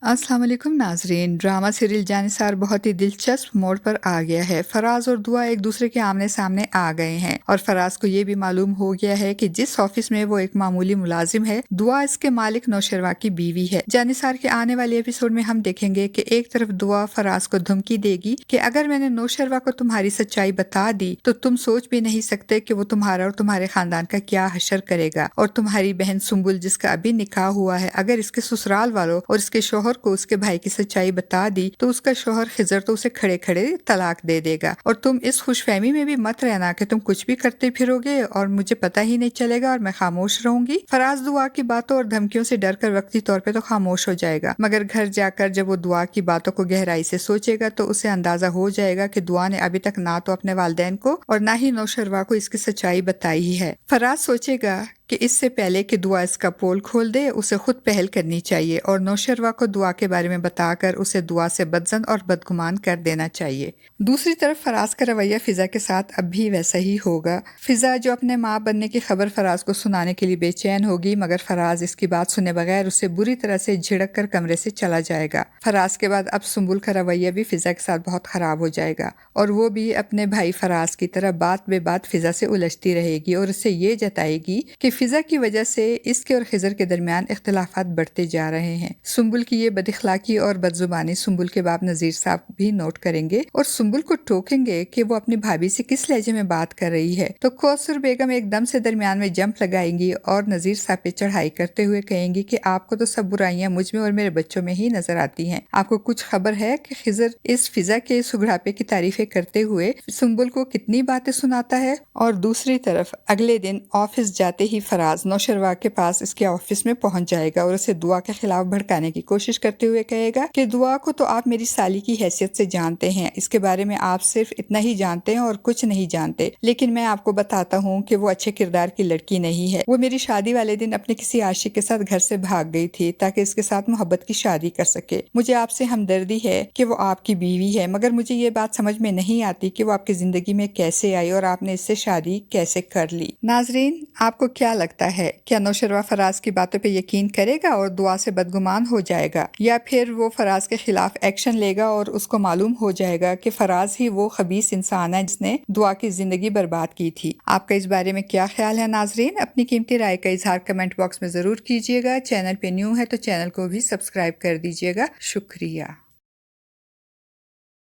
अस्सलाम वालेकुम नाजरीन। ड्रामा सीरियल जानिसार बहुत ही दिलचस्प मोड़ पर आ गया है। फराज और दुआ एक दूसरे के आमने सामने आ गए हैं और फराज को ये भी मालूम हो गया है कि जिस ऑफिस में वो एक मामूली मुलाजिम है, दुआ इसके मालिक नौशरवा की बीवी है। जानिसार के आने वाले एपिसोड में हम देखेंगे कि एक तरफ दुआ फराज को धमकी देगी कि अगर मैंने नौशरवा को तुम्हारी सच्चाई बता दी तो तुम सोच भी नहीं सकते कि वो तुम्हारा और तुम्हारे खानदान का क्या हशर करेगा, और तुम्हारी बहन सुम्बुल जिसका अभी निकाह हुआ है, अगर इसके ससुराल वालों और इसके शोहर को उसके भाई की सच्चाई बता दी तो उसका शोहर खिजर तो उसे खड़े खड़े तलाक दे देगा। और तुम इस खुशफहमी में भी मत रहना कि तुम कुछ भी करते फिरोगे और मुझे पता ही नहीं चलेगा और मैं खामोश रहूंगी। फराज दुआ की बातों और धमकियों से डर कर वक्ती तौर पे तो खामोश हो जाएगा, मगर घर जाकर जब वो दुआ की बातों को गहराई से सोचेगा तो उसे अंदाजा हो जाएगा कि दुआ ने अभी तक ना तो अपने वालिदैन को और ना ही नौशरवा को इसकी सच्चाई बताई ही है। फराज सोचेगा कि इससे पहले कि दुआ इसका पोल खोल दे उसे खुद पहल करनी चाहिए और नौशरवा को दुआ के बारे में बताकर उसे दुआ से बदजन और बदगुमान कर देना चाहिए। दूसरी तरफ फराज का रवैया फिजा के साथ अब भी वैसा ही होगा। फिजा जो अपने माँ बनने की खबर फराज को सुनाने के लिए बेचैन होगी, मगर फराज इसकी बात सुने बगैर उसे बुरी तरह से झिड़क कर कमरे से चला जाएगा। फराज के बाद अब सुम्बुल का रवैया भी फिजा के साथ बहुत खराब हो जाएगा और वो भी अपने भाई फराज की तरह बात बे बात फिजा से उलझती रहेगी और उससे ये जताएगी कि फिजा की वजह से इसके और खिजर के दरमियान इख्तिलाफात बढ़ते जा रहे हैं। सुम्बुल की ये बदइखलाकी और बदजुबानी सुम्बुल के बाप नजीर साहब भी नोट करेंगे और सुम्बुल को टोकेंगे कि वो अपनी भाभी से किस लहजे में बात कर रही है। तो कौसर बेगम एकदम से दरमियान में जंप लगाएंगी और नजीर साहब पे चढ़ाई करते हुए कहेंगी कि आपको तो सब बुराइयां मुझ में और मेरे बच्चों में ही नजर आती हैं। आपको कुछ खबर है कि खिजर इस फिजा के सुघड़ापे की तारीफें करते हुए सुम्बुल को कितनी बातें सुनाता है। और दूसरी तरफ अगले दिन ऑफिस जाते ही फराज नौशरवा के पास इसके ऑफिस में पहुंच जाएगा और उसे दुआ के खिलाफ भड़काने की कोशिश करते हुए कहेगा कि दुआ को तो आप मेरी साली की हैसियत से जानते हैं, इसके बारे में आप सिर्फ इतना ही जानते हैं और कुछ नहीं जानते, लेकिन मैं आपको बताता हूँ कि वो अच्छे किरदार की लड़की नहीं है। वो मेरी शादी वाले दिन अपने किसी आशिक के साथ घर से भाग गई थी ताकि इसके साथ मोहब्बत की शादी कर सके। मुझे आपसे हमदर्दी है कि वो आपकी बीवी है, मगर मुझे ये बात समझ में नहीं आती कि वो आपकी जिंदगी में कैसे आई और आपने इससे शादी कैसे कर ली। नाजरीन, आपको क्या लगता है, क्या नौशरवा फराज की बातों पे यकीन करेगा और दुआ से बदगुमान हो जाएगा, या फिर वो फराज के खिलाफ एक्शन लेगा और उसको मालूम हो जाएगा कि फराज ही वो खबीस इंसान है जिसने दुआ की जिंदगी बर्बाद की थी। आपका इस बारे में क्या ख्याल है नाजरीन? अपनी कीमती राय का इजहार कमेंट बॉक्स में जरूर कीजिएगा। चैनल पे न्यू है तो चैनल को भी सब्सक्राइब कर दीजिएगा। शुक्रिया।